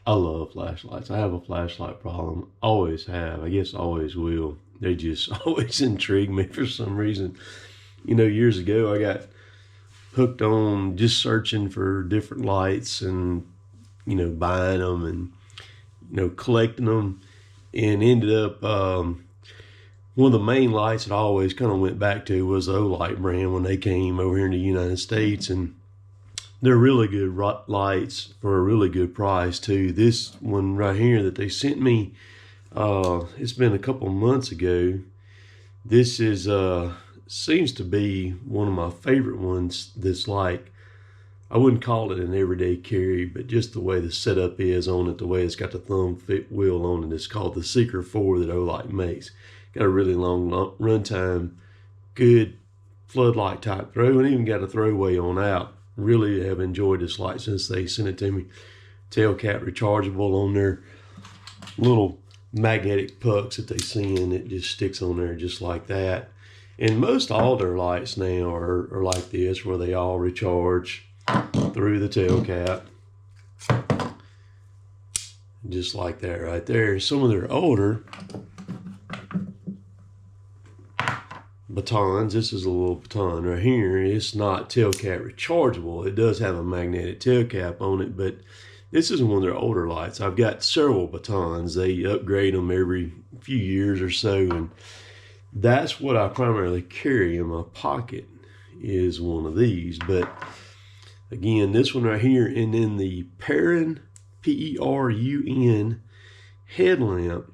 I love flashlights. I have a flashlight problem. Always have. I guess always will. They just always intrigue me for some reason. You know, years ago I got hooked on just searching for different lights and, buying them and, collecting them, and ended up, one of the main lights that I always kind of went back to was the Olight brand when they came over here in the United States. And they're really good lights for a really good price too. This one right here that they sent me, it's been a couple months ago. This is seems to be one of my favorite ones. This, like, I wouldn't call it an everyday carry, but just the way the setup is on it, the way it's got the thumb fit wheel on it. It's called the Seeker 4 that Olight makes. Got a really long run time, good floodlight type throw, and even got a throwaway on out. Really have enjoyed this light since they sent it to me. Tail cap rechargeable on their little magnetic pucks that they send. It just sticks on there just like that. And most all their lights now are like this, where they all recharge through the tail cap. Just like that right there. Some of their older batons, this is a little baton right here. It's not tail cap rechargeable. It does have a magnetic tail cap on it, but this is one of their older lights. I've got several batons. They upgrade them every few years or so, and that's what I primarily carry in my pocket, is one of these. But again, this one right here, and then the Perun, Perun headlamp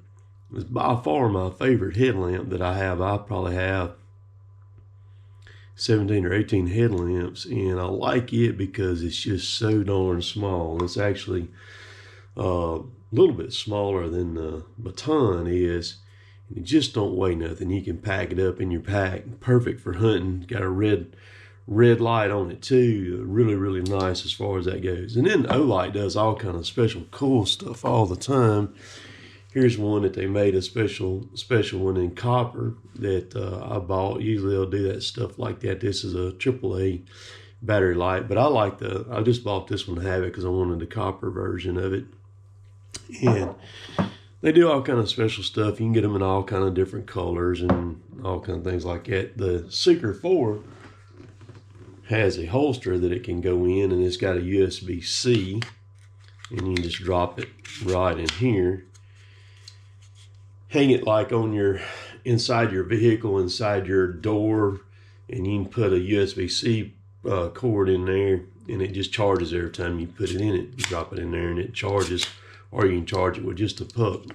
is by far my favorite headlamp that I have. I probably have 17 or 18 headlamps, and I like it because it's just so darn small. It's actually a little bit smaller than the baton is. It just don't weigh nothing. You can pack it up in your pack. Perfect for hunting. Got a red light on it too. Really, really nice as far as that goes. And then Olight does all kind of special cool stuff all the time. Here's one that they made a special one in copper that I bought. Usually they'll do that stuff like that. This is a AAA battery light, but I just bought this one to have it because I wanted the copper version of it. And they do all kind of special stuff. You can get them in all kind of different colors and all kind of things like that. The Seeker 4 has a holster that it can go in, and it's got a USB-C, and you can just drop it right in here. Hang it like on inside your vehicle, inside your door, and you can put a USB-C cord in there, and it just charges every time you put it in it. You drop it in there and it charges, or you can charge it with just a puck.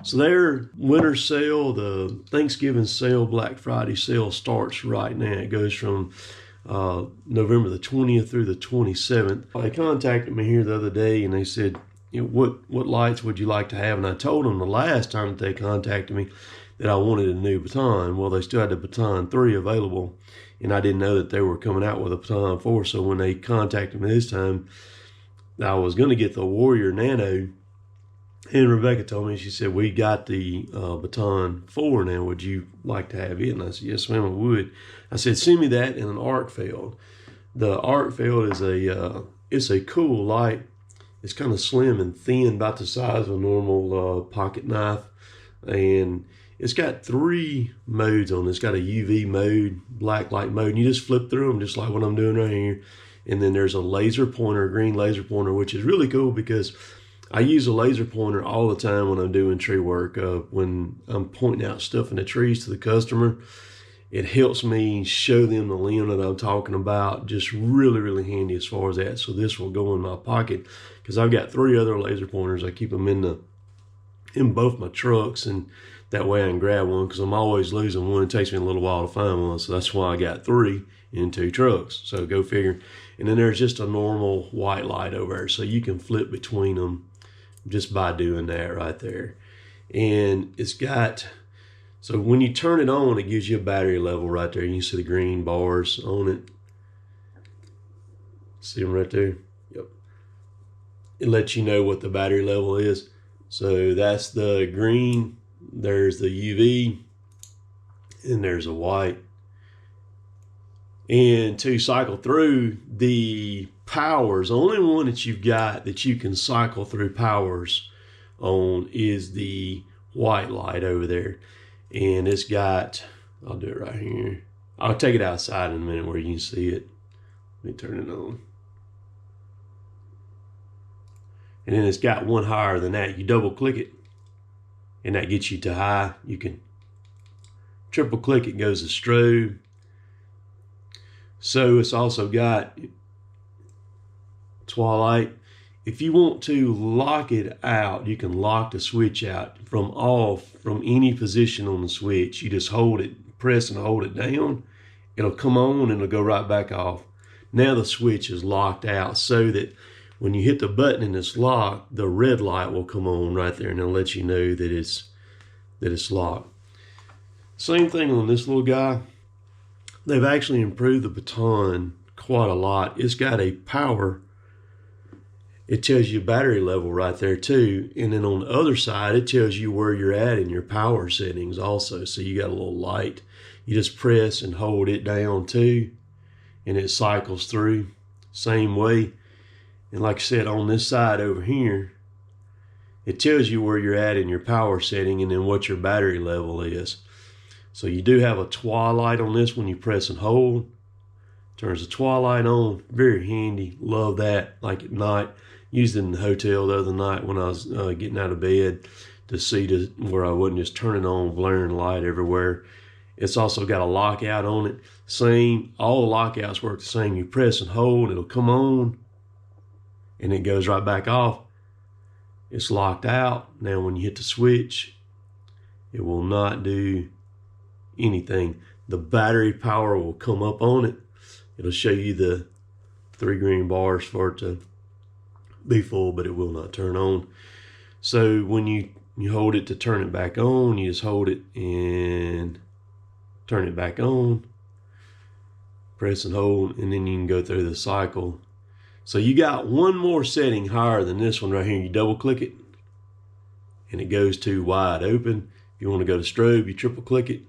So their winter sale, the Thanksgiving sale, Black Friday sale starts right now. It goes from November the 20th through the 27th. They contacted me here the other day, and they said, what lights would you like to have? And I told them the last time that they contacted me that I wanted a new baton. Well, they still had the baton 3 available, and I didn't know that they were coming out with a baton 4. So when they contacted me this time, I was going to get the Warrior Nano. And Rebecca told me, she said, we got the baton 4 now. Would you like to have it? And I said, yes, ma'am, I would. I said, send me that in an arc field. The arc field is it's a cool light. It's kind of slim and thin, about the size of a normal pocket knife. And it's got 3 modes on it. It's got a UV mode, black light mode, and you just flip through them just like what I'm doing right here. And then there's a laser pointer, a green laser pointer, which is really cool because I use a laser pointer all the time when I'm doing tree work. When I'm pointing out stuff in the trees to the customer, it helps me show them the limb that I'm talking about. Just really, really handy as far as that. So this will go in my pocket because I've got 3 other laser pointers. I keep them in both my trucks, and that way I can grab one because I'm always losing one. It takes me a little while to find one, so that's why I got 3 in 2 trucks. So go figure. And then there's just a normal white light over there, so you can flip between them just by doing that right there. And it's got, so when you turn it on, it gives you a battery level right there. You can see the green bars on it. See them right there? Yep. It lets you know what the battery level is. So that's the green, there's the UV, and there's a white. And to cycle through, the powers, the only one that you've got that you can cycle through powers on is the white light over there. And it's got, I'll do it right here. I'll take it outside in a minute where you can see it. Let me turn it on. And then it's got one higher than that. You double click it and that gets you to high. You can triple click it, goes to strobe. So it's also got twilight. If you want to lock it out, you can lock the switch out from off from any position on the switch. You just hold it, press and hold it down. It'll come on and it'll go right back off. Now the switch is locked out so that when you hit the button and it's locked, the red light will come on right there and it'll let you know that it's locked. Same thing on this little guy. They've actually improved the baton quite a lot. It's got a power. It tells you battery level right there too. And then on the other side, it tells you where you're at in your power settings also. So you got a little light. You just press and hold it down too, and it cycles through same way. And like I said, on this side over here, it tells you where you're at in your power setting and then what your battery level is. So you do have a twilight on this when you press and hold. Turns the twilight on. Very handy. Love that. Like at night. Used it in the hotel the other night when I was getting out of bed to see where I wasn't just turning on blaring light everywhere. It's also got a lockout on it. Same. All the lockouts work the same. You press and hold. It'll come on. And it goes right back off. It's locked out. Now when you hit the switch, it will not do anything. The battery power will come up on it. It'll show you the 3 green bars for it to be full, but it will not turn on. So when you hold it to turn it back on, you just hold it and turn it back on. Press and hold, and then you can go through the cycle. So you got one more setting higher than this one right here. You double click it and it goes to wide open. If you want to go to strobe, you triple click it.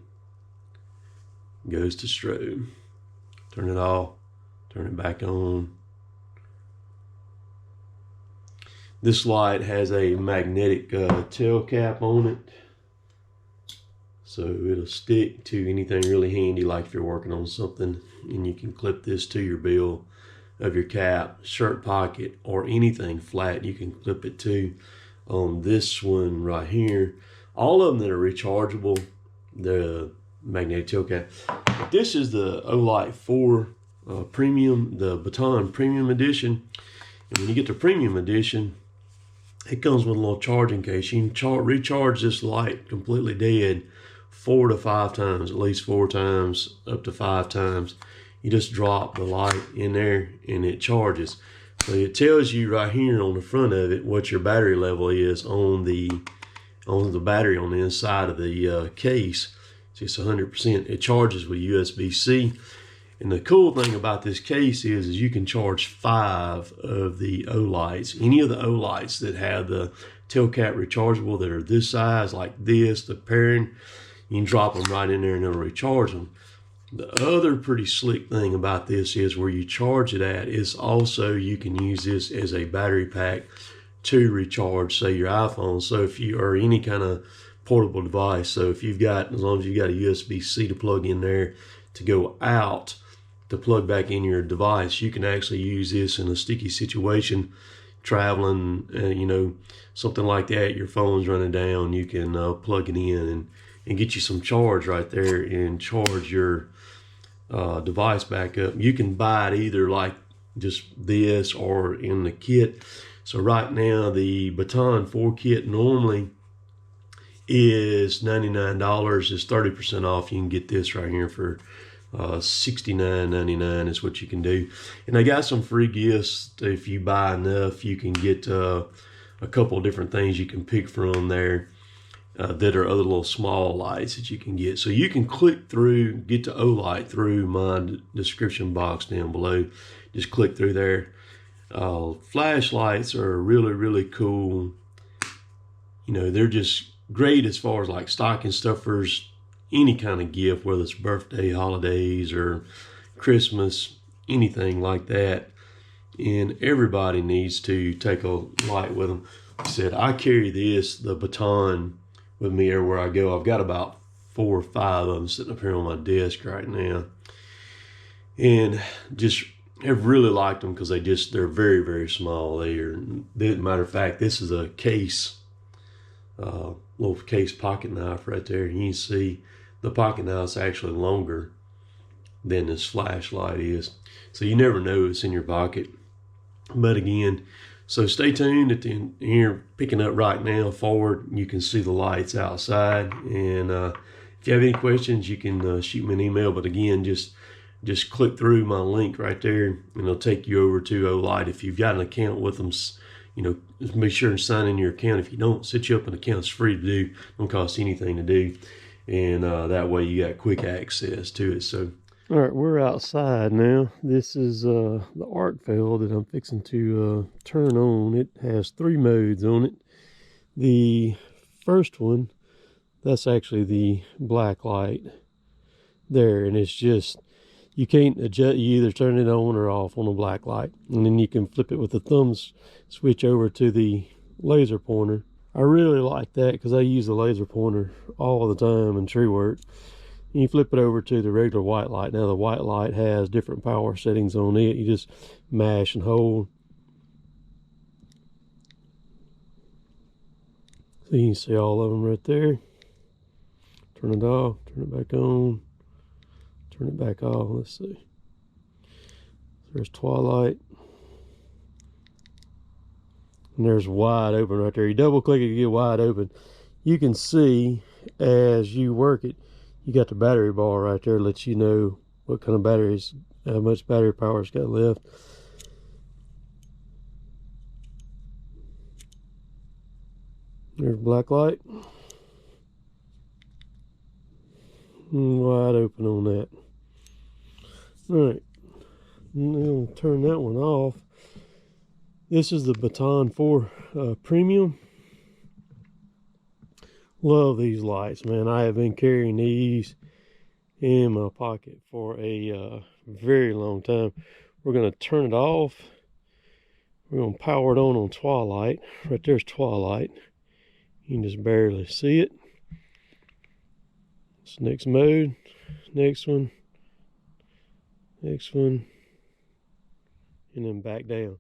It goes to strobe. Turn it off, turn it back on. This light has a magnetic tail cap on it. So it'll stick to anything really handy, like if you're working on something, and you can clip this to your bill of your cap, shirt pocket, or anything flat you can clip it to. On this one right here, all of them that are rechargeable, the magnetic tail cap. But this is the Olight 4 Premium, the Baton Premium Edition. And when you get the Premium Edition, it comes with a little charging case. You can recharge this light completely dead 4 to 5 times, at least 4 times, up to 5 times. You just drop the light in there and it charges. So it tells you right here on the front of it what your battery level is on the battery on the inside of the case. So it's 100%. It charges with USB-C. And the cool thing about this case is you can charge 5 of the Olights. Any of the Olights that have the tail cap rechargeable that are this size, like this, the pairing, you can drop them right in there and it'll recharge them. The other pretty slick thing about this is where you charge it at is also you can use this as a battery pack to recharge, say, your iPhone. So if you are any kind of portable device, so if you've got, as long as you've got a USB-C to plug in there to go out to plug back in your device, you can actually use this in a sticky situation, traveling, you know, something like that. Your phone's running down, you can plug it in and get you some charge right there and charge your device back up. You can buy it either like just this or in the kit. So right now the Baton 4 kit normally is $99. It's 30% off. You can get this right here for $69.99 is what you can do. And I got some free gifts. If you buy enough, you can get a couple of different things you can pick from there. That are other little small lights that you can get. So you can click through, get to Olight through my description box down below. Just click through there. Flashlights are really, really cool. You know, they're just great as far as like stocking stuffers, any kind of gift, whether it's birthday, holidays, or Christmas, anything like that. and everybody needs to take a light with them. Like I said, I carry the baton, with me everywhere I go. I've got about 4 or 5 of them sitting up here on my desk right now, and just have really liked them because they're very, very small. Matter of fact, this is a case, little case pocket knife right there. And you can see the pocket knife's actually longer than this flashlight is, so you never know it's in your pocket. But again, so stay tuned at the end here, picking up right now forward. You can see the lights outside, and if you have any questions, you can shoot me an email. But again, just click through my link right there, and it'll take you over to Olight. If you've got an account with them, just make sure and sign in your account. If you don't, set you up an account. It's free to do. Don't cost anything to do, and that way you got quick access to it. So, all right, we're outside now. This is the arc field that I'm fixing to turn on. It has 3 modes on it. The first one, that's actually the black light there, and it's just, you can't adjust. You either turn it on or off on a black light, and then you can flip it with the thumb switch over to the laser pointer. I really like that because I use the laser pointer all the time in tree work. And you flip it over to the regular white light. Now the white light has different power settings on it. You just mash and hold. So you can see all of them right there. Turn it off, turn it back on, turn it back off. Let's see. There's twilight. And there's wide open right there. You double click it, you get wide open. You can see as you work it, you got the battery bar right there, lets you know what kind of batteries, how much battery power it's got left. There's black light. Wide open on that. Alright, now turn that one off. This is the Baton 4 Premium. Love these lights, man. I have been carrying these in my pocket for a very long time. We're going to turn it off. We're going to power it on twilight. Right there's twilight. You can just barely see it. It's next mode. Next one. Next one. And then back down.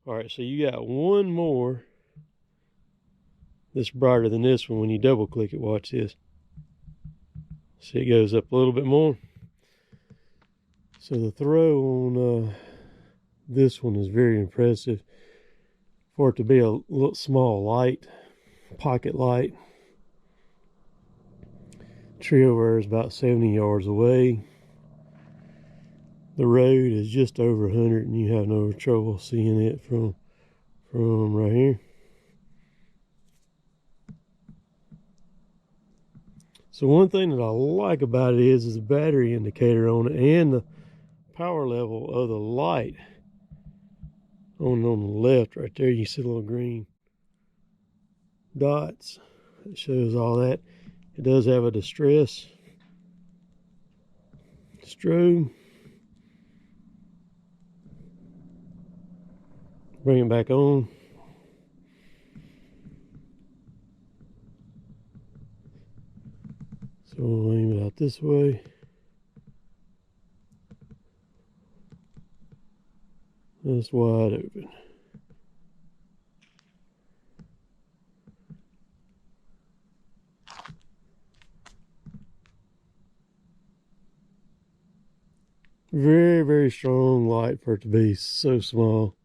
Alright, so you got one more that's brighter than this one. When you double click it, watch this. See, it goes up a little bit more. So the throw on this one is very impressive. For it to be a little small light, pocket light. Tree over is about 70 yards away. The road is just over 100, and you have no trouble seeing it from right here. So one thing that I like about it is the battery indicator on it and the power level of the light on the left right there. You see the little green dots. It shows all that. It does have a distress strobe. Bring it back on. So we'll aim it out this way. That's wide open. Very, very strong light for it to be so small.